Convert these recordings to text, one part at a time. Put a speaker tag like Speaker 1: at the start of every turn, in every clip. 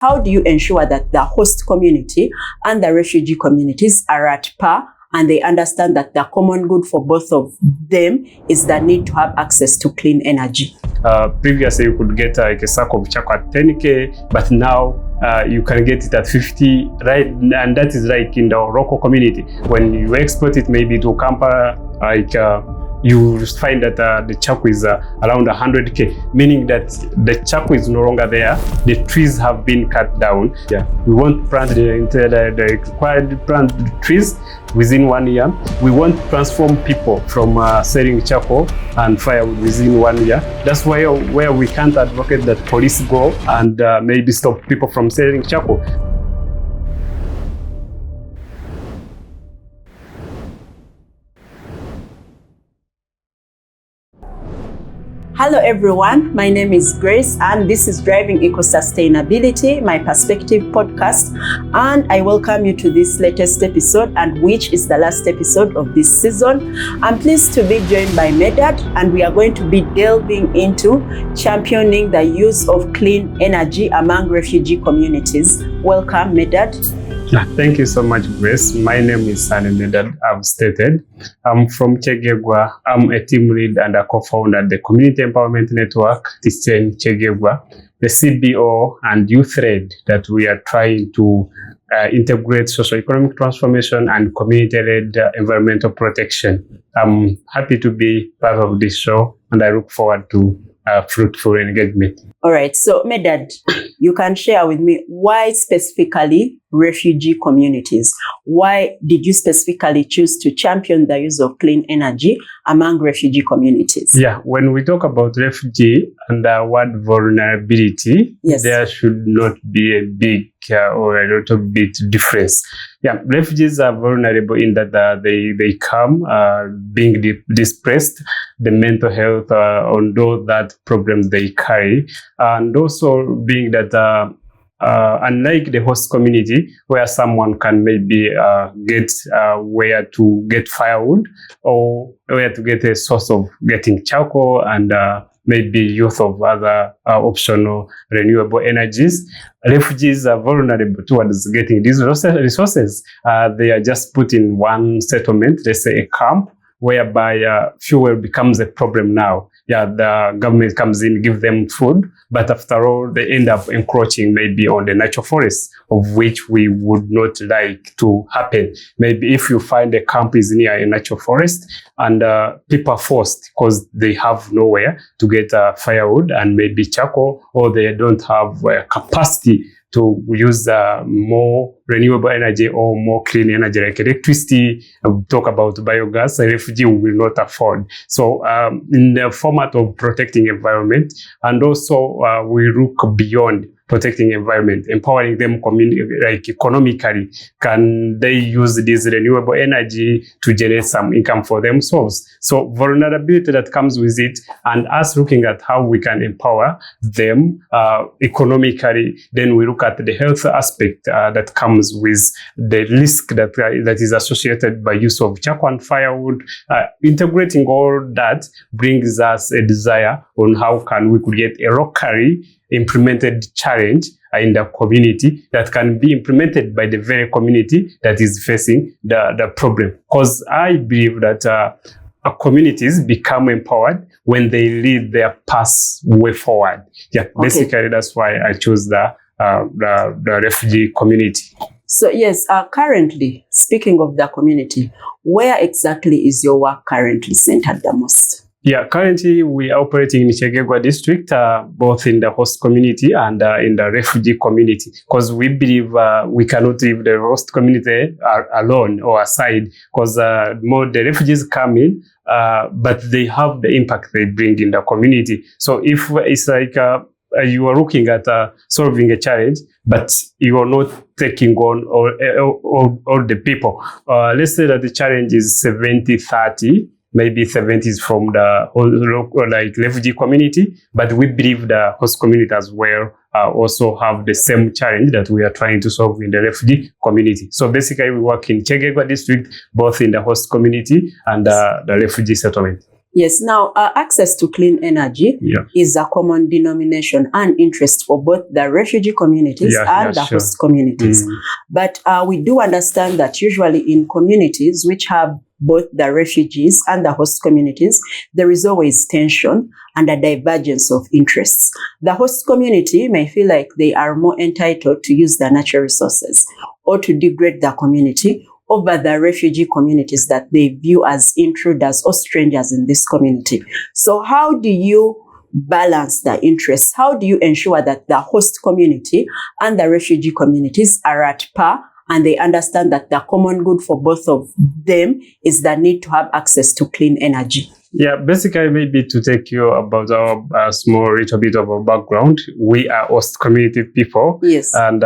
Speaker 1: how do you ensure that the host community and the refugee communities are at par and they understand that the common good for both of them is the need to have access to clean energy?
Speaker 2: Previously, you could get like a sack of charcoal at 10K, but now you can get it at 50, right? And that is like in the local community. When you export it maybe to Kampala, like you find that the charcoal is around 100K, meaning that the charcoal is no longer there. The trees have been cut down. Yeah, we won't plant the required plant trees within 1 year. We won't transform people from selling charcoal and firewood within 1 year. That's why where we can't advocate that police go and maybe stop people from selling charcoal.
Speaker 1: Hello everyone, my name is Grace and this is Driving Eco-Sustainability, my perspective podcast, and I welcome you to this latest episode, and which is the last episode of this season. I'm pleased to be joined by Medad, and we are going to be delving into championing the use of clean energy among refugee communities. Welcome, Medad.
Speaker 2: Thank you so much, Grace. My name is Medad. I've stated. I'm from Chegegwa. I'm a team lead and a co-founder at the Community Empowerment Network, Tichen Chegegwa, the CBO and Youth Thread that we are trying to integrate socio-economic transformation and community-led environmental protection. I'm happy to be part of this show, and I look forward to fruitful engagement.
Speaker 1: All right. So, Medad, you can share with me why specifically refugee communities? Why did you specifically choose to champion the use of clean energy among refugee communities?
Speaker 2: Yeah, when we talk about refugee and the word vulnerability,
Speaker 1: yes,
Speaker 2: there should not be a big or a little bit difference. Yeah, refugees are vulnerable in that they come being displaced, the mental health, although that problems they carry, and also being that unlike the host community where someone can maybe get where to get firewood or where to get a source of getting charcoal and maybe use of other optional renewable energies, refugees are vulnerable towards getting these resources. They are just put in one settlement, let's say a camp, whereby fuel becomes a problem now. Yeah, the government comes in, give them food, but after all, they end up encroaching maybe on the natural forests, of which we would not like to happen. Maybe if you find a camp is near a natural forest and people are forced because they have nowhere to get firewood and maybe charcoal, or they don't have capacity to use more renewable energy or more clean energy like electricity. Talk about biogas, a refugee will not afford. So in the format of protecting environment, and also we look beyond protecting environment, empowering them like economically. Can they use this renewable energy to generate some income for themselves? So vulnerability that comes with it, and us looking at how we can empower them economically. Then we look at the health aspect that comes with the risk that is associated by use of charcoal and firewood. Integrating all that brings us a desire on how can we create a locally implemented challenge in the community that can be implemented by the very community that is facing the problem. Because I believe that communities become empowered when they lead their pathway forward. Yeah, okay. Basically that's why I chose the refugee community.
Speaker 1: So yes, currently, speaking of the community, where exactly is your work currently centered the most?
Speaker 2: Yeah, currently we are operating in Chegegwa district, both in the host community and in the refugee community, because we believe we cannot leave the host community alone or aside, because more the refugees come in, but they have the impact they bring in the community. So if it's like you are looking at solving a challenge, but you are not taking on all the people. Let's say that the challenge is 70-30. Maybe 70 is from the local, like refugee community, but we believe the host community as well also have the same challenge that we are trying to solve in the refugee community. So basically, we work in Chegegwa district, both in the host community and the refugee settlement.
Speaker 1: Yes, now access to clean energy is a common denomination and interest for both the refugee communities and the host communities. But we do understand that usually in communities which have both the refugees and the host communities, there is always tension and a divergence of interests. The host community may feel like they are more entitled to use their natural resources or to degrade the community over the refugee communities that they view as intruders or strangers in this community. So how do you balance the interests? How do you ensure that the host community and the refugee communities are at par and they understand that the common good for both of them is the need to have access to clean energy?
Speaker 2: Yeah, basically, maybe to take you about our small little bit of our background, we are host community people.
Speaker 1: Yes.
Speaker 2: And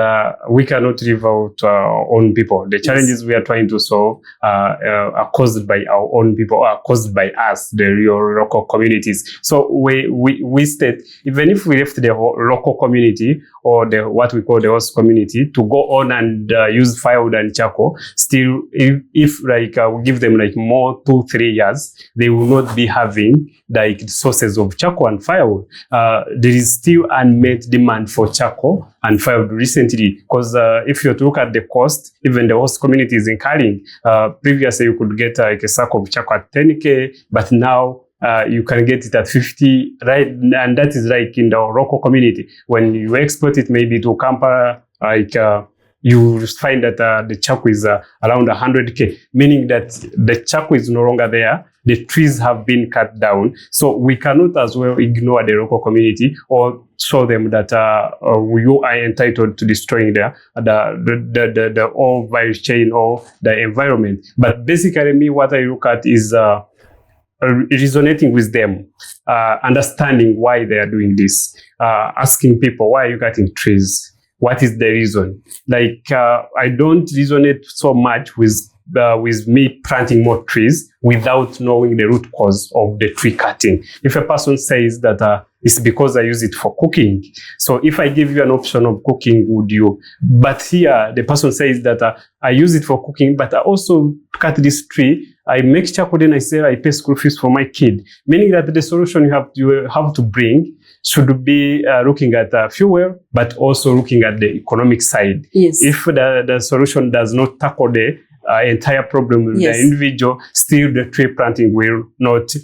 Speaker 2: we cannot live out our own people. The challenges we are trying to solve are caused by our own people, are caused by us, the real local communities. So we state, even if we left the local community or what we call the host community to go on and use firewood and charcoal, still, if we give them more 2-3 years, they will not be having sources of charcoal and firewood. There is still unmet demand for charcoal and firewood recently, because if you look at the cost, even the host community is incurring. Previously, you could get a sack of charcoal at 10K, but now you can get it at 50, right? And that is in the local community. When you export it maybe to Kampala, you find that the charcoal is around 100K, meaning that the charcoal is no longer there. The trees have been cut down. So we cannot as well ignore the local community or show them that you are entitled to destroying the whole value chain or the environment. But basically, what I look at is resonating with them, understanding why they are doing this, asking people, why are you cutting trees? What is the reason? I don't resonate so much with me planting more trees without knowing the root cause of the tree cutting. If a person says that it's because I use it for cooking, so if I give you an option of cooking, would you? But here, the person says that I use it for cooking, but I also cut this tree, I make charcoal, then I say I pay school fees for my kid. Meaning that the solution you have to bring should be looking at fuel, but also looking at the economic side.
Speaker 1: Yes.
Speaker 2: If the solution does not tackle the entire problem with the individual, still the tree planting will not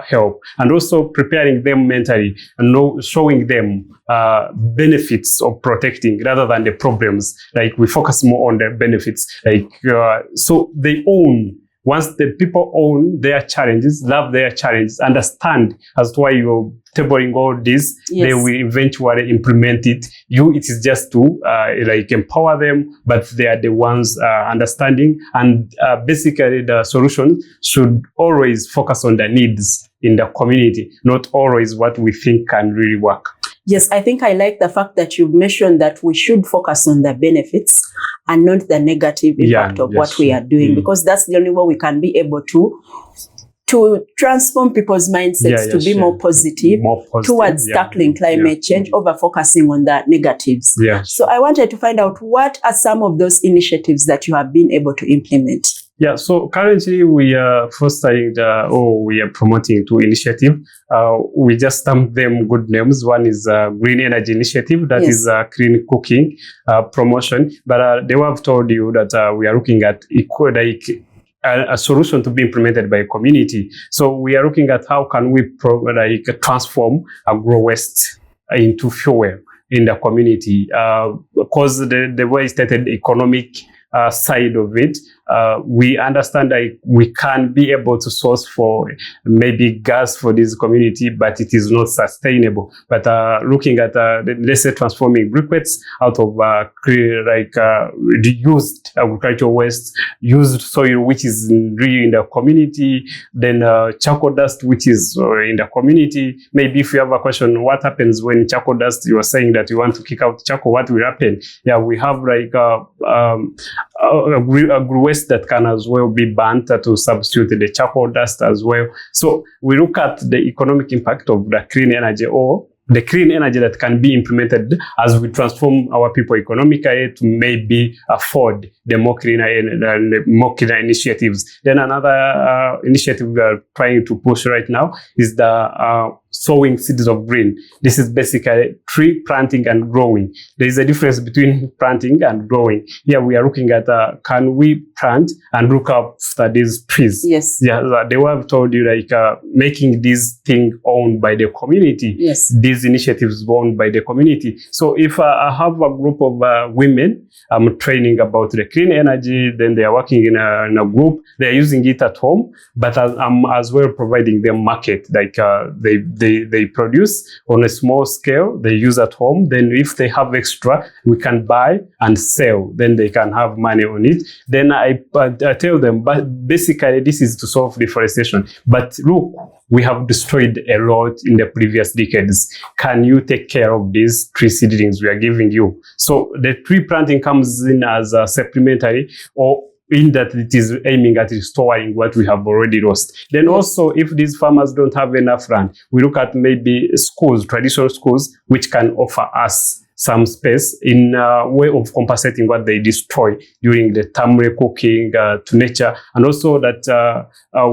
Speaker 2: help. And also preparing them mentally and showing them benefits of protecting rather than the problems. We focus more on the benefits. So they own. Once the people own their challenges, love their challenges, understand as to why you're tabling all this, they will eventually implement it. It is just to empower them, but they are the ones understanding. And basically, the solution should always focus on the needs in the community, not always what we think can really work.
Speaker 1: Yes, I think I like the fact that you mentioned that we should focus on the benefits and not the negative impact of what we are doing, because that's the only way we can be able to transform people's mindsets to be more positive towards tackling climate change over focusing on the negatives. So I wanted to find out, what are some of those initiatives that you have been able to implement?
Speaker 2: Yeah, so currently we are fostering we are promoting 2 initiatives. We just stamped them good names. One is Green Energy Initiative, that is clean cooking promotion. But they have told you that we are looking at a solution to be implemented by a community. So we are looking at how can we transform agro waste into fuel in the community, because the way stated economic side of it, we understand that we can be able to source for maybe gas for this community, but it is not sustainable. But looking at let's say transforming briquettes out of reused agricultural waste, used soil which is really in the community, then charcoal dust which is in the community. Maybe if you have a question, what happens when charcoal dust? You are saying that you want to kick out charcoal. What will happen? Yeah, we have agri waste that can as well be burnt to substitute the charcoal dust as well. So we look at the economic impact of the clean energy or the clean energy that can be implemented as we transform our people economically to maybe afford the more cleaner initiatives. Then another initiative we are trying to push right now is the sowing seeds of green. This is basically tree planting and growing. There is a difference between planting and growing. Here we are looking at can we plant and look after these trees?
Speaker 1: Yes.
Speaker 2: Yeah, they have told you like making this thing owned by the community.
Speaker 1: Yes.
Speaker 2: These initiatives owned by the community. So if I have a group of women, I'm training about the clean energy, then they are working in a group, they are using it at home, but I'm as well providing them market, like they produce on a small scale, they use at home, then if they have extra, we can buy and sell, then they can have money on it. Then I tell them, but basically this is to solve deforestation. But look, we have destroyed a lot in the previous decades. Can you take care of these tree seedlings we are giving you? So the tree planting comes in as a supplementary, or in that it is aiming at restoring what we have already lost. Then also, if these farmers don't have enough land, we look at maybe schools, traditional schools, which can offer us some space in a way of compensating what they destroy during the timely cooking to nature. And also that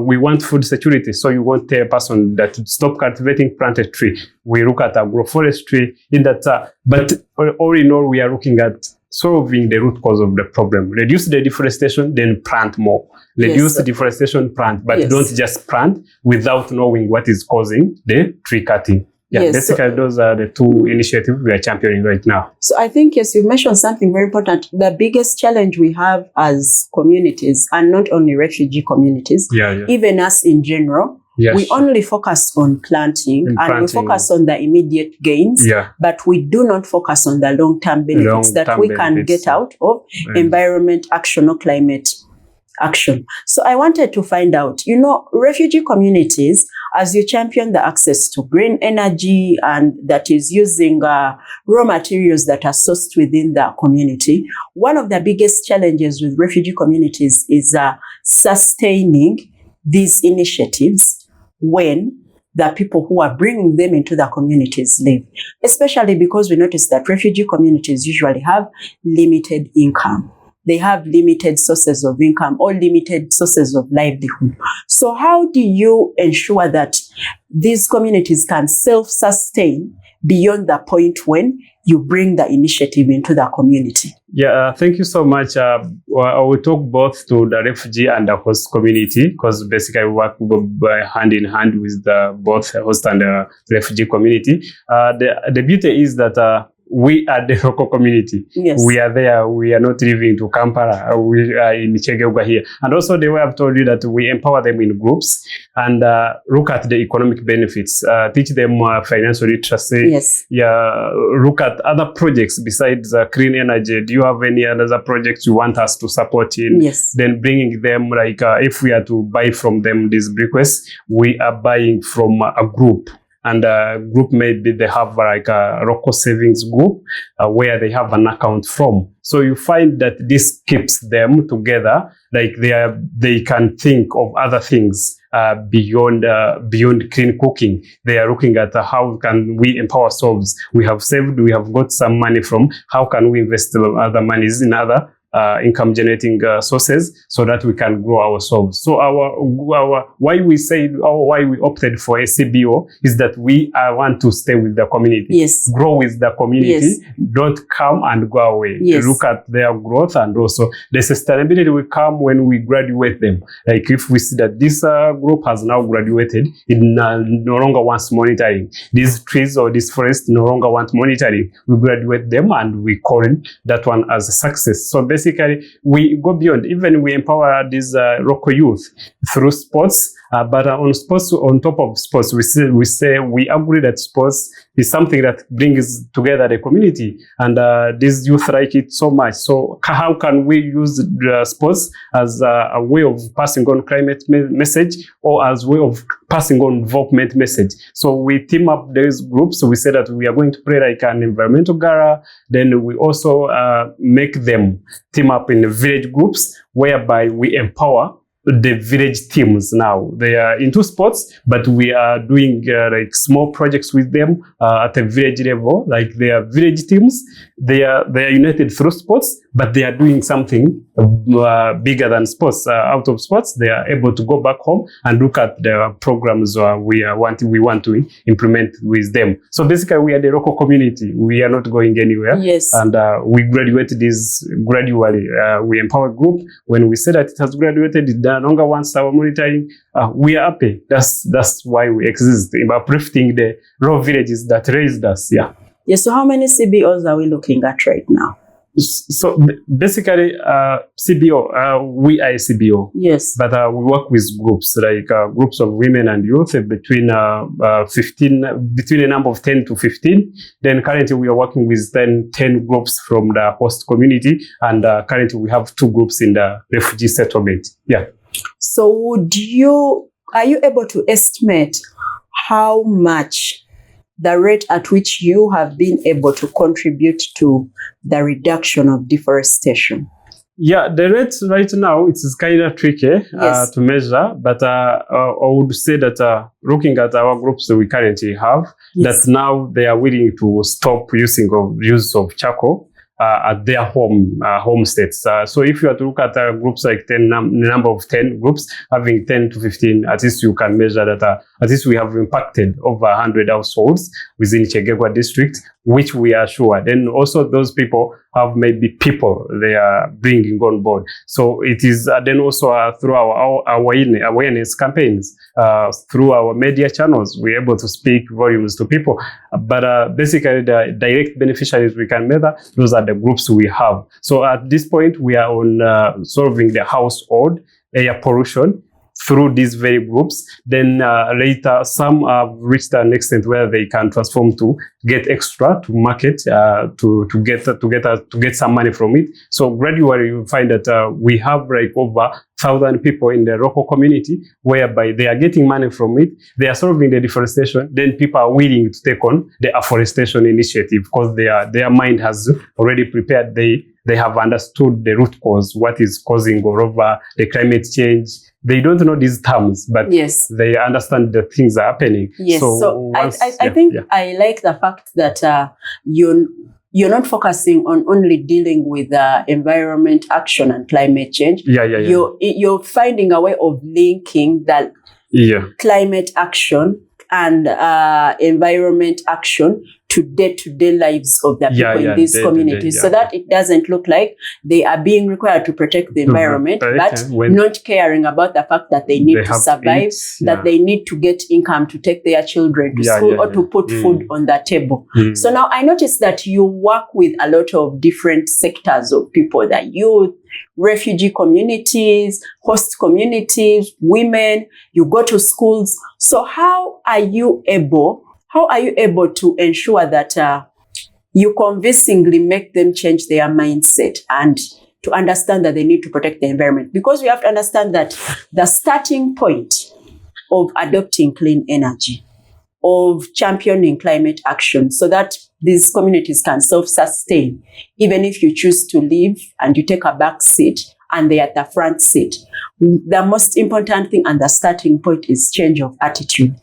Speaker 2: we want food security. So you want a person that stop cultivating, plant a tree. We look at agroforestry in that, but all in all, we are looking at solving the root cause of the problem. Reduce the deforestation, then plant more. Reduce the deforestation, plant, but don't just plant without knowing what is causing the tree cutting. Yeah, basically those are the two initiatives we are championing right now.
Speaker 1: So I think, yes, you mentioned something very important. The biggest challenge we have as communities, and not only refugee communities, even us in general, we only focus on planting and we focus on the immediate gains, but we do not focus on the long-term benefits that we can get out of environment action or climate action. So I wanted to find out, refugee communities, as you champion the access to green energy and that is using raw materials that are sourced within the community, one of the biggest challenges with refugee communities is sustaining these initiatives when the people who are bringing them into the communities live, especially because we notice that refugee communities usually have limited income. They have limited sources of income or limited sources of livelihood. So how do you ensure that these communities can self-sustain beyond the point when you bring the initiative into the community?
Speaker 2: Yeah, thank you so much. I will talk both to the refugee and the host community, because basically we work hand in hand with both host and the refugee community. The beauty is that we are the local community.
Speaker 1: Yes.
Speaker 2: We are there. We are not living to Kampala. We are in Chegeuga here. And also the way I've told you that we empower them in groups and look at the economic benefits, teach them financial literacy.
Speaker 1: Yes.
Speaker 2: Yeah, look at other projects besides clean energy. Do you have any other projects you want us to support in?
Speaker 1: Yes.
Speaker 2: Then bringing them, like if we are to buy from them these briquettes, we are buying from a group. And a group, maybe they have like a local savings group where they have an account from. So you find that this keeps them together, like they can think of other things beyond clean cooking. They are looking at how can we empower ourselves. We have saved, we have got some money from, how can we invest other monies in other income generating sources so that we can grow ourselves. So our why we opted for a CBO is that we want to stay with the community, grow with the community, don't come and go away. Look at their growth, and also the sustainability will come when we graduate them. Like if we see that this group has now graduated, it no longer wants monitoring. These trees or this forest no longer want monitoring. We graduate them and we call that one as a success. So basically, we go beyond. Even we empower these local youth through sports, but on sports, on top of sports, we say we agree that sports is something that brings together the community, and these youth like it so much. So how can we use sports as a way of passing on climate message, or as a way of passing on development message? So we team up these groups. So we say that we are going to play like an environmental gala. Then we also make them team up in village groups, whereby we empower the village teams now. They are into sports, but we are doing like small projects with them at a village level. Like they are village teams. They are united through sports, but they are doing something bigger than sports. Out of sports, they are able to go back home and look at the programs we want to implement with them. So basically, we are the local community. We are not going anywhere.
Speaker 1: Yes.
Speaker 2: And we graduate this gradually. We empower group. When we say that it has graduated, it no longer wants our monitoring. We are happy. That's why we exist, in uplifting the rural villages that raised us. Yeah.
Speaker 1: Yes. So how many CBOs are we looking at right now?
Speaker 2: So basically, CBO, we are a CBO.
Speaker 1: Yes.
Speaker 2: But we work with groups, like groups of women and youth between a number of 10 to 15. Then currently we are working with 10 groups from the host community. And currently we have 2 groups in the refugee settlement. Yeah.
Speaker 1: So are you able to estimate how much the rate at which you have been able to contribute to the reduction of deforestation?
Speaker 2: Yeah, the rate right now, it is kind of tricky to measure, but I would say that looking at our groups that we currently have, that now they are willing to stop use of charcoal at their home states. So if you are to look at groups like the number of 10 groups, having 10 to 15, at least you can measure that at least we have impacted over 100 households within Chegegwa district, which we are sure. Then also those people have maybe people they are bringing on board. So it is then also through our awareness campaigns, through our media channels, we're able to speak volumes to people. But basically the direct beneficiaries we can measure, those are the groups we have. So at this point, we are on solving the household air pollution through these very groups. Then later, some have reached an extent where they can transform to get extra to market to get some money from it. So gradually, you find that we have like over 1,000 people in the local community whereby they are getting money from it. They are solving the deforestation. Then people are willing to take on the afforestation initiative because their mind has already prepared. They have understood the root cause, what is causing all over the climate change. They don't know these terms, but they understand the things are happening.
Speaker 1: Yes. So I think I like the fact that you're not focusing on only dealing with environment action and climate change. You're finding a way of linking that climate action and environment action to day-to-day lives of the people in these communities, so that it doesn't look like they are being required to protect the environment, but not caring about the fact that they need to survive, that they need to get income to take their children to school or to put food on the table. So now I noticed that you work with a lot of different sectors of people, the youth, refugee communities, host communities, women, you go to schools. So how are you able to ensure that you convincingly make them change their mindset and to understand that they need to protect the environment? Because we have to understand that the starting point of adopting clean energy, of championing climate action, so that these communities can self-sustain, even if you choose to leave and you take a back seat and they're at the front seat. The most important thing and the starting point is change of attitude.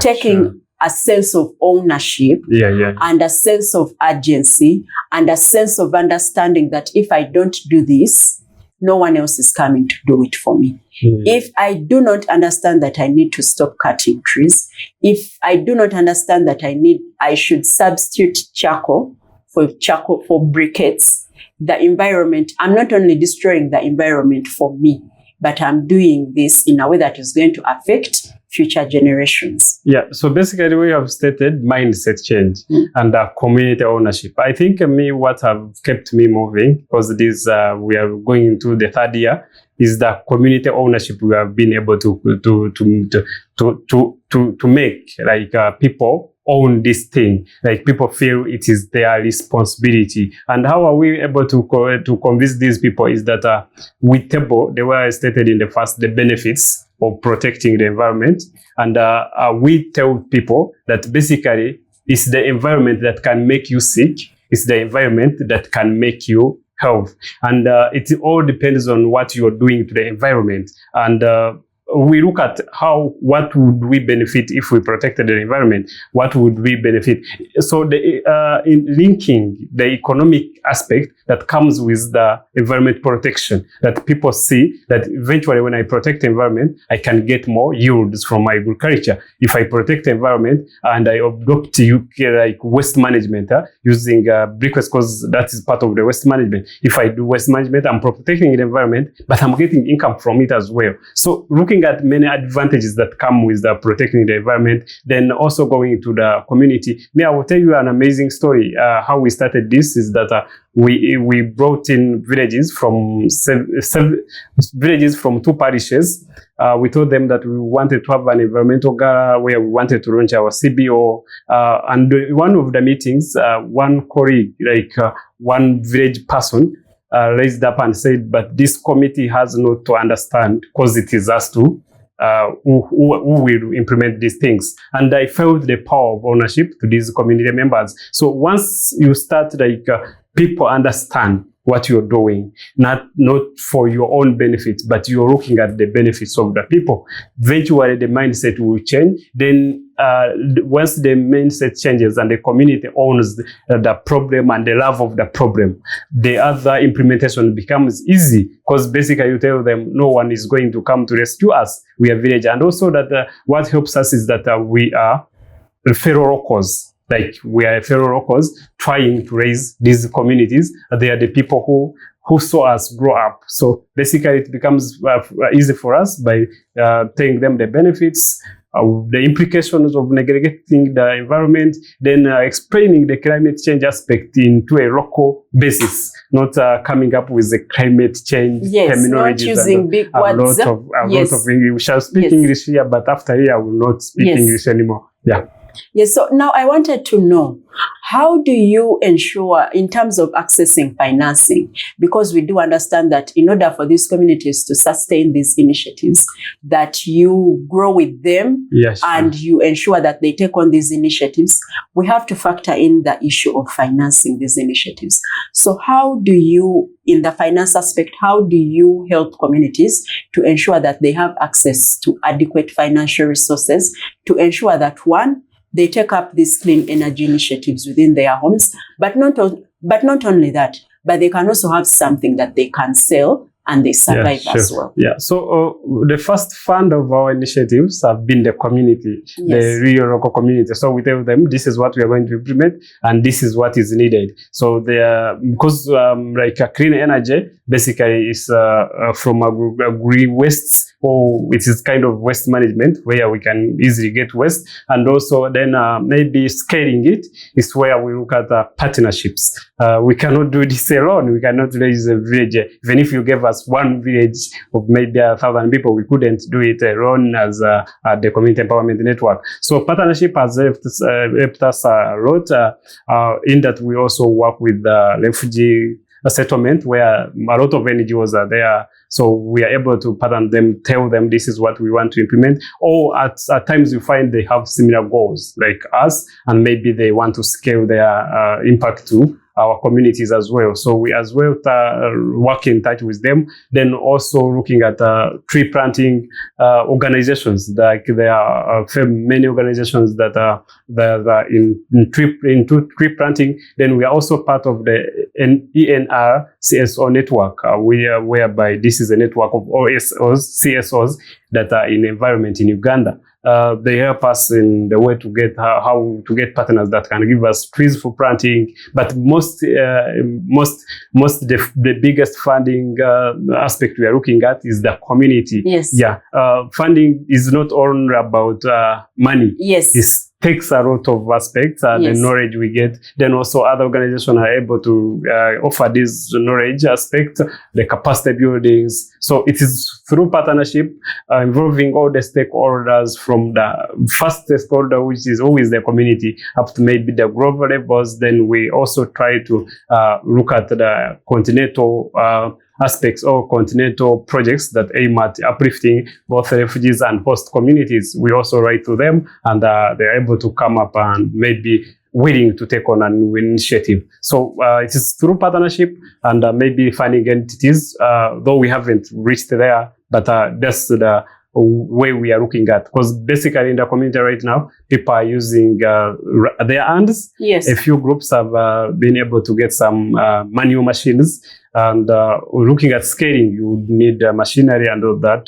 Speaker 1: Taking a sense of ownership and a sense of urgency and a sense of understanding that if I don't do this, no one else is coming to do it for me. If I do not understand that I need to stop cutting trees, if I do not understand that I should substitute charcoal for briquettes, the environment, I'm not only destroying the environment for me, but I'm doing this in a way that is going to affect future generations. So basically we have stated mindset change and community ownership. I think what have kept me moving, because we are going into the third year, is the community ownership we have been able to make, like people own this thing, like people feel it is their responsibility. And how are we able to convince these people is that we table the way I stated in the benefits of protecting the environment, and we tell people that basically it's the environment that can make you sick, it's the environment that can make you
Speaker 2: health. And it all depends on what you're doing to the environment. And we look at what would we benefit if we protected the environment? What would we benefit? So in linking the economic aspect that comes with the environment protection, that people see that eventually when I protect the environment, I can get more yields from my agriculture. If I protect the environment and I adopt like waste management using briquettes, because that is part of the waste management. If I do waste management, I'm protecting the environment, but I'm getting income from it as well. So looking at many advantages that come with protecting the environment, then also going to the community. I will tell you an amazing story. How we started this is that we brought in villages from villages from 2 parishes. We told them that we wanted to have an environmental gala where we wanted to launch our CBO. And one of the meetings, one colleague, like one village person, raised up and said, but this committee has not to understand, because it is us two who will implement these things. And I felt the power of ownership to these community members. So once you start, like people understand what you're doing, not for your own benefits, but you're looking at the benefits of the people, eventually the mindset will change. Then once the mindset changes and the community owns the problem and the love of the problem, the other implementation becomes easy, because basically you tell them no one is going to come to rescue us. We are village. And also that what helps us is that we are fellow locals. Like we are fellow locals trying to raise these communities. They are the people who saw us grow up. So basically it becomes easy for us by telling them the benefits, the implications of neglecting the environment, then explaining the climate change aspect into a local basis, not coming up with the climate change terminology.
Speaker 1: Not using big words.
Speaker 2: A lot of English. We shall speak English here, but after here I will not speak English anymore. Yeah.
Speaker 1: Yes, so now I wanted to know, how do you ensure in terms of accessing financing? Because we do understand that in order for these communities to sustain these initiatives, that you grow with them and you ensure that they take on these initiatives, we have to factor in the issue of financing these initiatives. So how do you, in the finance aspect, how do you help communities to ensure that they have access to adequate financial resources to ensure that, one, they take up these clean energy initiatives within their homes, but not only that, but they can also have something that they can sell and they survive as well.
Speaker 2: Yeah. So the first fund of our initiatives have been the community, the real local community. So we tell them this is what we are going to implement and this is what is needed. So they are, because like a clean energy basically is from agri wastes, or it is kind of waste management where we can easily get waste, and also then maybe scaling it is where we look at partnerships. We cannot do this alone. We cannot raise a village. Even if you gave us one village of maybe 1,000 people, we couldn't do it alone as the Community Empowerment Network. So partnership has helped us a lot in that we also work with the refugee settlement where a lot of NGOs are there. So we are able to partner them, tell them this is what we want to implement. Or at times you find they have similar goals like us, and maybe they want to scale their impact to our communities as well. So we as well work in touch with them. Then also looking at tree planting organizations. Like there are many organizations that are in tree planting. Then we are also part of the ENR CSO network, whereby this is a network of CSOs that are in environment in Uganda. They help us in the way to get how to get partners that can give us trees for planting. But the biggest funding aspect we are looking at is the community.
Speaker 1: Yes.
Speaker 2: Yeah. Funding is not only about money.
Speaker 1: Yes.
Speaker 2: It takes a lot of aspects, the knowledge we get. Then also other organizations are able to offer this knowledge aspect, the capacity buildings. So it is through partnership involving all the stakeholders, from the first stakeholder, which is always the community, up to maybe the global levels. Then we also try to look at the continental aspects or continental projects that aim at uplifting both refugees and host communities. We also write to them, and they're able to come up and maybe willing to take on a new initiative. So it is through partnership and maybe funding entities, though we haven't reached there, but that's the way we are looking at, because basically in the community right now, people are using their hands.
Speaker 1: Yes.
Speaker 2: A few groups have been able to get some manual machines, and looking at scaling, you need machinery and all that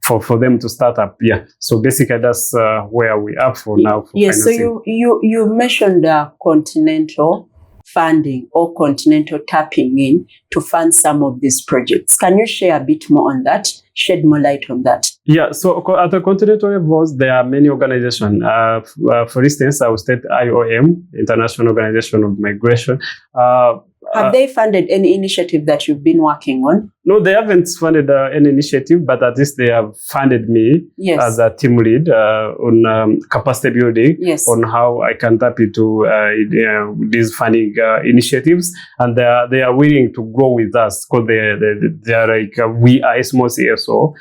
Speaker 2: for them to start up. Yeah. So basically, that's where we are for now. For
Speaker 1: yes.
Speaker 2: financing.
Speaker 1: So you mentioned continental funding or continental tapping in to fund some of these projects. Can you share a bit more on that? Shed more light on that.
Speaker 2: Yeah, so at the continental levels, there are many organizations. For instance, I will state IOM, International Organization of Migration.
Speaker 1: Have they funded any initiative that you've been working on?
Speaker 2: No, they haven't funded any initiative, but at least they have funded me as a team lead on capacity building, on how I can tap into these funding initiatives. And they are willing to grow with us, because they are like, we are a small CSO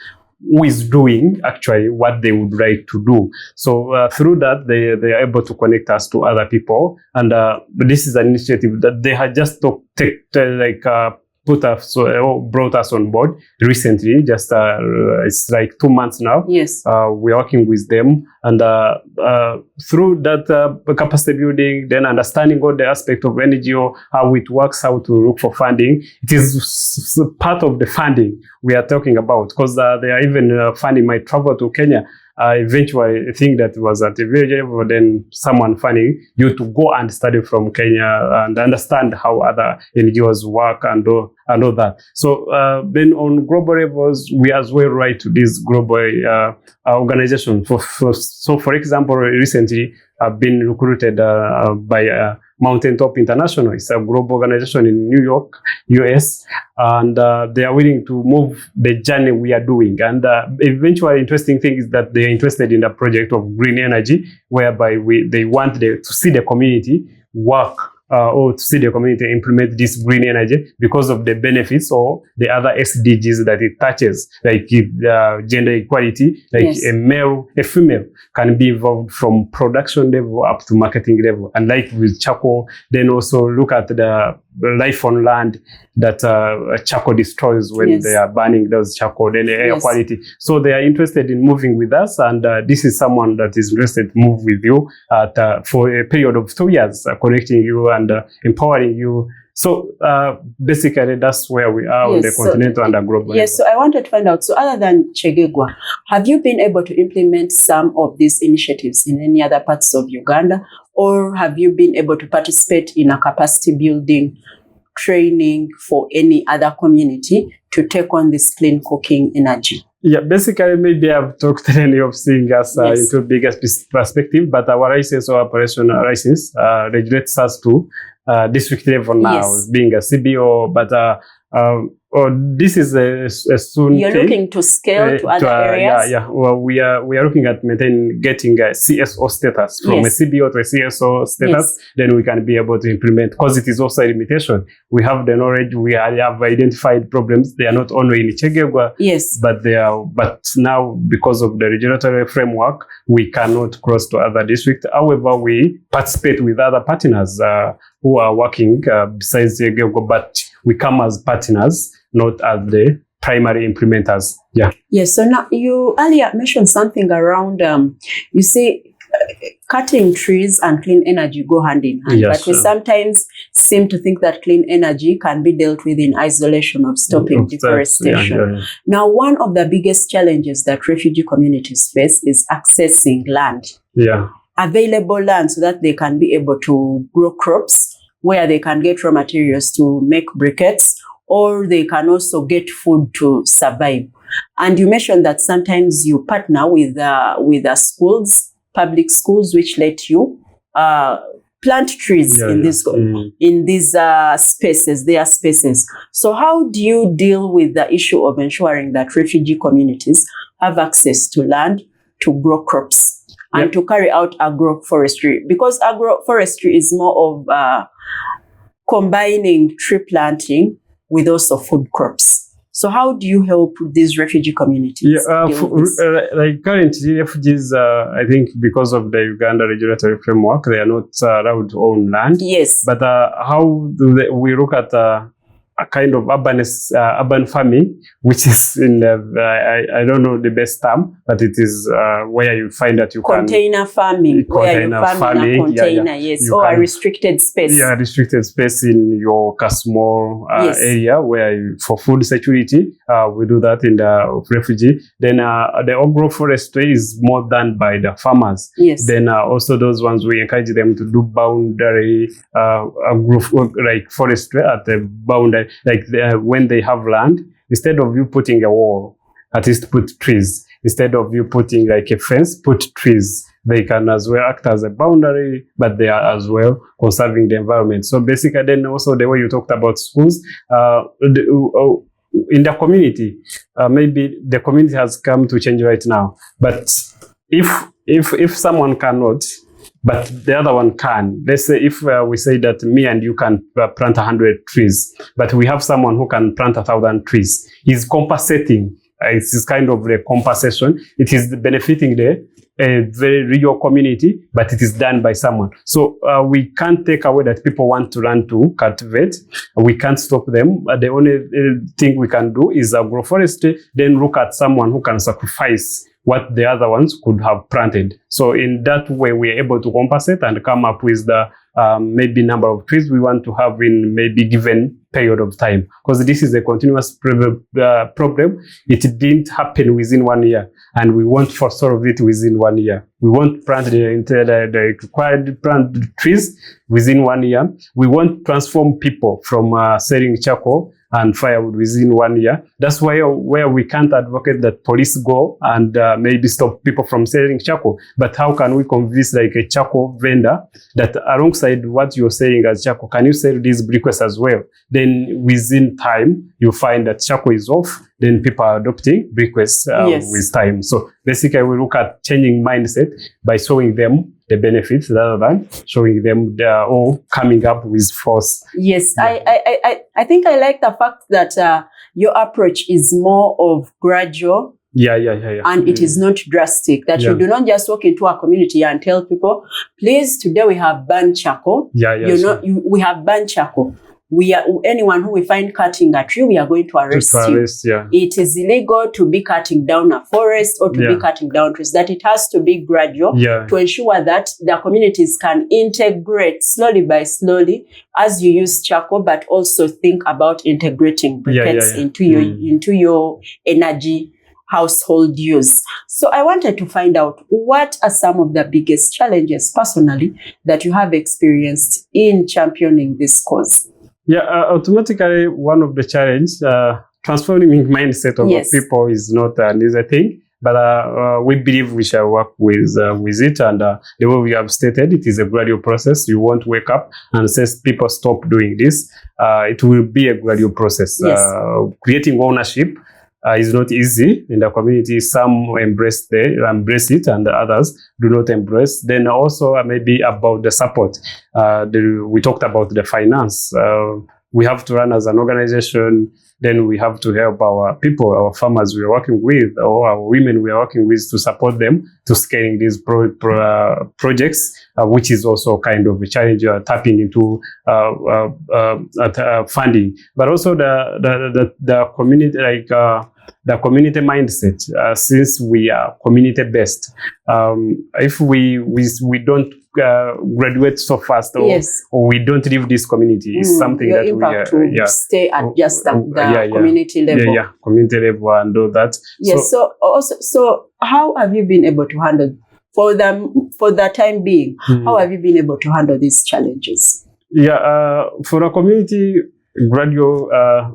Speaker 2: who is doing actually what they would like to do. So through that, they are able to connect us to other people. And this is an initiative that they had just brought us on board recently. Just it's like 2 months now.
Speaker 1: Yes,
Speaker 2: we're working with them, and through that capacity building, then understanding all the aspect of NGO, how it works, how to look for funding. It is part of the funding we are talking about, because they are even funding my travel to Kenya. Eventually, I think that was at a very level, then someone funding you to go and study from Kenya and understand how other NGOs work and all that. So then on global levels, we as well write to this global organization. So for example, recently I've been recruited by Mountaintop International. It's a global organization in New York, US, and they are willing to move the journey we are doing. And eventually, interesting thing is that they are interested in the project of green energy, whereby they want to see the community work or to see the community implement this green energy because of the benefits or the other SDGs that it touches, like gender equality, like a female can be involved from production level up to marketing level. And like with charcoal, then also look at the life on land that charcoal destroys when they are burning those charcoal, then air quality. So they are interested in moving with us, and this is someone that is interested to move with you for a period of 2 years, connecting you and empowering you. So basically, that's where we are on the continental and the global level.
Speaker 1: So I wanted to find out, so other than Chegegwa, have you been able to implement some of these initiatives in any other parts of Uganda, or have you been able to participate in a capacity building training for any other community to take on this clean cooking energy?
Speaker 2: Yeah, basically, maybe I've talked any of seeing us into bigger perspective, but our license or operational license regulates us to district level now, being a CBO, but this is a soon
Speaker 1: You're
Speaker 2: thing.
Speaker 1: Looking to scale to other areas?
Speaker 2: Well, we are looking at getting a CSO status from a CBO to a CSO status. Then we can be able to implement, because it is also a limitation. We have the knowledge, we have identified problems. They are not only in Chegegwa, but now because of the regulatory framework, we cannot cross to other districts. However, we participate with other partners who are working besides Chegegwa, but we come as partners, not as the primary implementers.
Speaker 1: Yes. So now you earlier mentioned something around, you say cutting trees and clean energy go hand in hand. But we sometimes seem to think that clean energy can be dealt with in isolation of stopping deforestation. Now, one of the biggest challenges that refugee communities face is accessing land. Available land, so that they can be able to grow crops, where they can get raw materials to make briquettes, or they can also get food to survive. And you mentioned that sometimes you partner with the schools, public schools, which let you plant trees in these spaces, their spaces. So how do you deal with the issue of ensuring that refugee communities have access to land to grow crops and to carry out agroforestry? Because agroforestry is more of combining tree planting with also food crops. So how do you help these refugee communities?
Speaker 2: Like currently, refugees, I think because of the Uganda regulatory framework, they are not allowed to own land.
Speaker 1: Yes.
Speaker 2: But how do we look at a kind of urban farming, which is in I don't know the best term, but it is where you find that you
Speaker 1: container farming, where you farm in a container, yes, or a restricted space.
Speaker 2: Yeah, restricted space in your small area where for food security, we do that in the refugee. Then the agroforestry is more done by the farmers.
Speaker 1: Yes.
Speaker 2: Then also those ones we encourage them to do boundary like forestry at the boundary. Like when they have land, instead of you putting a wall, at least put trees. Instead of you putting like a fence, put trees. They can as well act as a boundary, but they are as well conserving the environment. So basically, then also the way you talked about schools, in the community, maybe the community has come to change right now. But if someone cannot, but the other one can. Let's say if we say that me and you can plant 100 trees, but we have someone who can plant 1,000 trees. He's compensating. It's kind of the compensation. It is benefiting the very real community, but it is done by someone. So we can't take away that people want to learn to cultivate. We can't stop them. The only thing we can do is agroforestry, then look at someone who can sacrifice what the other ones could have planted. So in that way, we are able to compensate and come up with the maybe number of trees we want to have in maybe given period of time. Because this is a continuous problem. It didn't happen within 1 year, and we won't solve it within 1 year. We won't plant the required plant trees within 1 year. We won't transform people from selling charcoal and firewood within 1 year. That's why where we can't advocate that police go and maybe stop people from selling charcoal. But how can we convince like a charcoal vendor that alongside what you're saying as charcoal, can you sell these briquettes as well? Then within time, you find that charcoal is off. Then people are adopting briquettes with time. So basically, we look at changing mindset by showing them the benefits rather than showing them they are all coming up with force.
Speaker 1: Yes, yeah. I think I like the fact that your approach is more of gradual.
Speaker 2: Yeah.
Speaker 1: And it is not drastic, that you do not just walk into a community and tell people, please, today we have banned charcoal. We have banned charcoal. Anyone who we find cutting a tree, we are going to arrest you.
Speaker 2: Yeah.
Speaker 1: It is illegal to be cutting down a forest or to be cutting down trees. That it has to be gradual to ensure that the communities can integrate slowly by slowly as you use charcoal, but also think about integrating briquettes into your energy household use. So I wanted to find out, what are some of the biggest challenges personally that you have experienced in championing this cause?
Speaker 2: Automatically, one of the challenges, transforming mindset of people is not an easy thing, but we believe we shall work with it. And the way we have stated, it is a gradual process. You won't wake up and say people stop doing this. It will be a gradual process. Creating ownership is not easy in the community. Some embrace it, and the others do not embrace. Then also maybe about the support. We talked about the finance. We have to run as an organization. Then we have to help our people, our farmers we are working with, or our women we are working with, to support them to scaling these projects, which is also kind of a challenge, tapping into funding. But also the community, like the community mindset, since we are community based. If we don't graduate so fast, or we don't leave this community, is something
Speaker 1: your
Speaker 2: that
Speaker 1: impact will stay at just the community level.
Speaker 2: Community level and all that.
Speaker 1: Yes. So how have you been able to handle for the time being? How have you been able to handle these challenges?
Speaker 2: For a community, gradual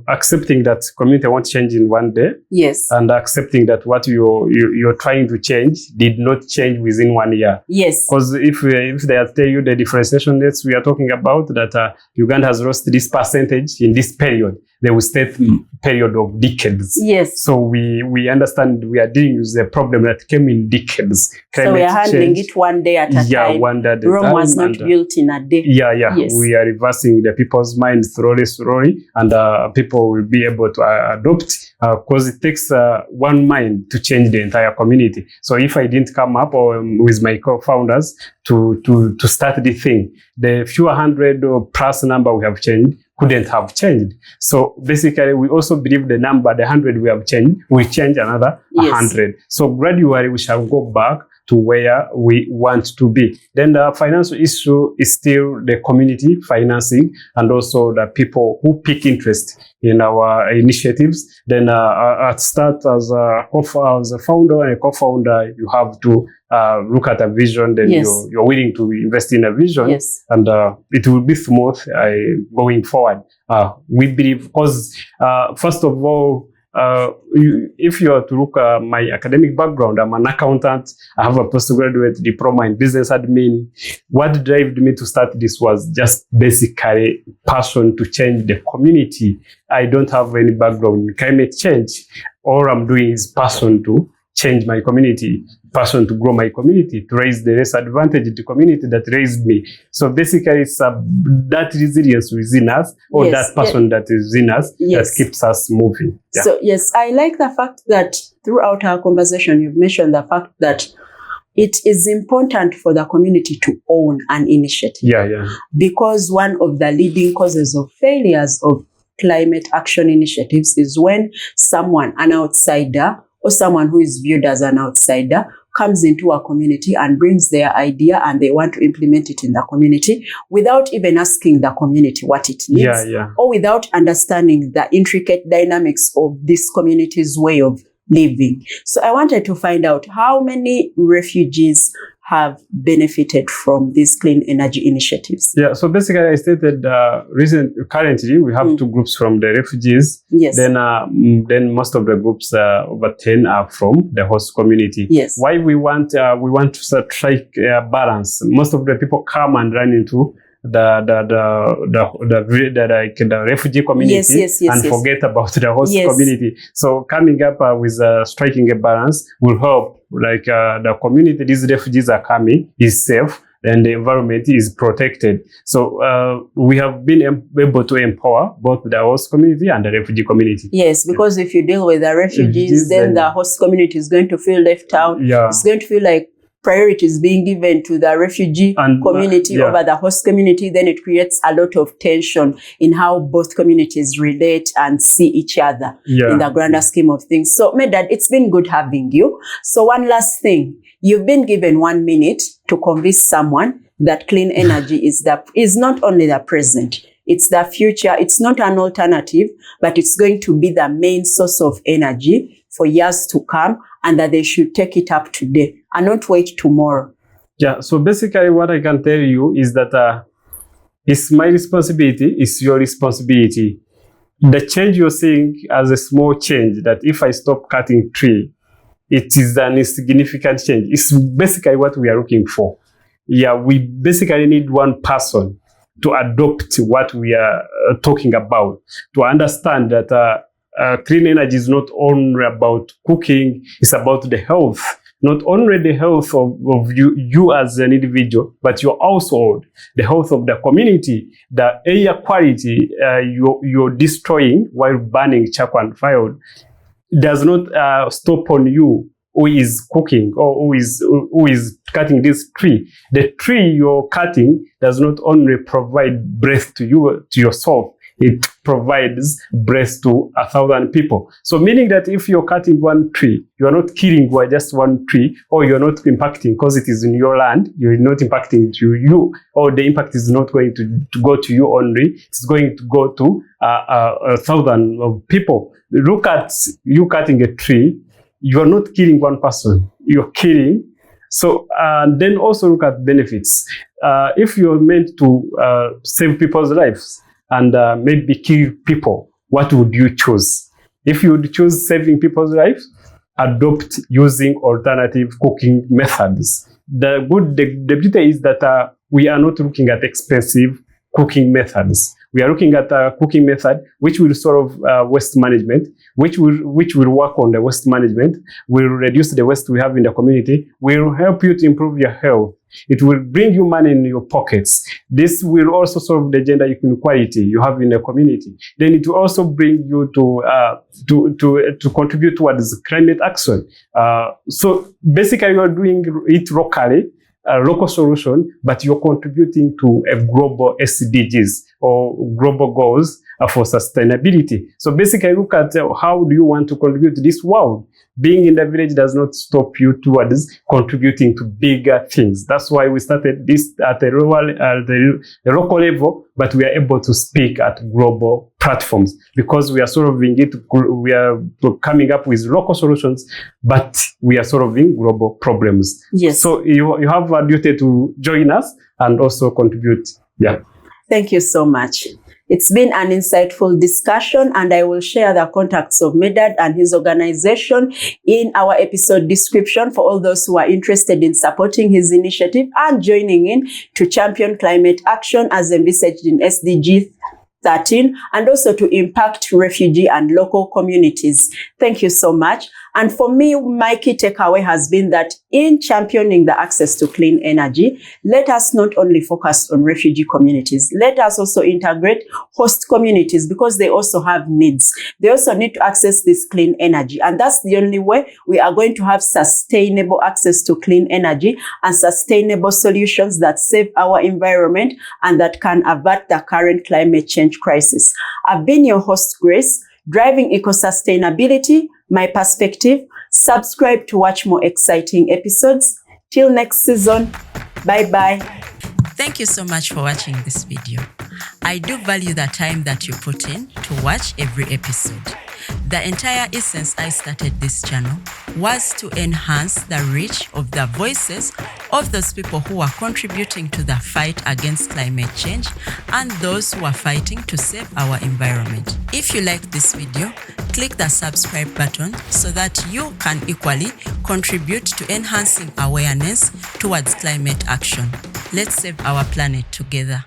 Speaker 2: accepting that community won't change in one day.
Speaker 1: Yes.
Speaker 2: And accepting that what you're trying to change did not change within 1 year.
Speaker 1: Yes.
Speaker 2: Because if they tell you the differentiation rates we are talking about, that Uganda has lost this percentage in this period, they will state period of decades.
Speaker 1: Yes.
Speaker 2: So we understand we are dealing with a problem that came in decades.
Speaker 1: So we are handling it 1 day at a time.
Speaker 2: 1 day at a time.
Speaker 1: Rome was not built in a day.
Speaker 2: Yes. We are reversing the people's minds slowly. temporarily, and people will be able to adopt, because it takes one mind to change the entire community. So if I didn't come up with my co-founders to start the thing, the few hundred or plus number we have changed couldn't have changed. So basically, we also believe the number, the 100 we have changed, we change another 100. So gradually, we shall go back to where we want to be. Then the financial issue is still the community financing, and also the people who pick interest in our initiatives. Then at start as a founder and a co-founder, you have to look at a vision, then you're willing to invest in a vision, and it will be smooth going forward. We believe, because first of all, if you are to look at my academic background, I'm an accountant. I have a postgraduate diploma in business admin. What drove me to start this was just basically passion to change the community. I don't have any background in climate change. All I'm doing is passion to change my community, passion to grow my community, to raise the less advantaged community that raised me. So basically, it's that resilience within us, or that passion that is in us, that keeps us moving. Yeah.
Speaker 1: So yes, I like the fact that throughout our conversation, you've mentioned the fact that it is important for the community to own an initiative. Because one of the leading causes of failures of climate action initiatives is when someone, an outsider, or someone who is viewed as an outsider, comes into a community and brings their idea and they want to implement it in the community without even asking the community what it needs, or without understanding the intricate dynamics of this community's way of living. So I wanted to find out how many refugees have benefited from these clean energy initiatives.
Speaker 2: So basically, I stated currently we have two groups from the refugees. Then most of the groups, over 10, are from the host community. Why we want to strike a balance. Most of the people come and run into the refugee community and forget about the host community. So coming up with striking a balance will help. Like the community these refugees are coming is safe and the environment is protected. So we have been able to empower both the host community and the refugee community.
Speaker 1: Because if you deal with the refugees, then the host community is going to feel left out. It's going to feel like priority is being given to the refugee community over the host community. Then it creates a lot of tension in how both communities relate and see each other in the grander scheme of things. So Medad, it's been good having you. So one last thing, you've been given 1 minute to convince someone that clean energy is not only the present, it's the future. It's not an alternative, but it's going to be the main source of energy for years to come, and that they should take it up today and not wait tomorrow.
Speaker 2: So basically what I can tell you is that it's my responsibility, it's your responsibility. The change you're seeing as a small change, that if I stop cutting tree, it is an insignificant change. It's basically what we are looking for. We basically need one person to adopt what we are talking about, to understand that clean energy is not only about cooking, it's about the health. Not only the health of you as an individual, but your household, the health of the community, the air quality you're destroying while burning charcoal and firewood does not stop on you who is cooking or who is cutting this tree. The tree you're cutting does not only provide breath to you, to yourself, it provides breath to 1,000 people. So meaning that if you're cutting one tree, you are not killing just one tree, or you're not impacting because it is in your land, you're not impacting to you, or the impact is not going to go to you only, it's going to go to 1,000 of people. Look at you cutting a tree, you're not killing one person, you're killing. So then also look at benefits. If you're meant to save people's lives, and maybe kill people, what would you choose? If you would choose saving people's lives, adopt using alternative cooking methods. The beauty is that we are not looking at expensive cooking methods. We are looking at a cooking method which will solve waste management, which will work on the waste management, will reduce the waste we have in the community, will help you to improve your health. It will bring you money in your pockets. This will also solve the gender inequality you have in the community. Then it will also bring you to contribute towards climate action. So basically, you are doing it locally, a local solution, but you're contributing to a global SDGs or global goals for sustainability. So basically, look at how do you want to contribute to this world. Being in the village does not stop you towards contributing to bigger things. That's why we started this at the local level, but we are able to speak at global platforms because we are solving it. We are coming up with local solutions, but we are solving global problems.
Speaker 1: Yes.
Speaker 2: So you have a duty to join us and also contribute. Yeah.
Speaker 1: Thank you so much. It's been an insightful discussion, and I will share the contacts of Medad and his organization in our episode description for all those who are interested in supporting his initiative and joining in to champion climate action as envisaged in SDG 13, and also to impact refugee and local communities. Thank you so much. And for me, my key takeaway has been that in championing the access to clean energy, let us not only focus on refugee communities, let us also integrate host communities because they also have needs. They also need to access this clean energy. And that's the only way we are going to have sustainable access to clean energy and sustainable solutions that save our environment and that can avert the current climate change crisis. I've been your host, Grace, driving eco-sustainability, my perspective. Subscribe to watch more exciting episodes. Till next season, bye-bye.
Speaker 3: Thank you so much for watching this video. I do value the time that you put in to watch every episode. The entire essence I started this channel was to enhance the reach of the voices of those people who are contributing to the fight against climate change and those who are fighting to save our environment. If you liked this video, click the subscribe button so that you can equally contribute to enhancing awareness towards climate action. Let's save our planet together.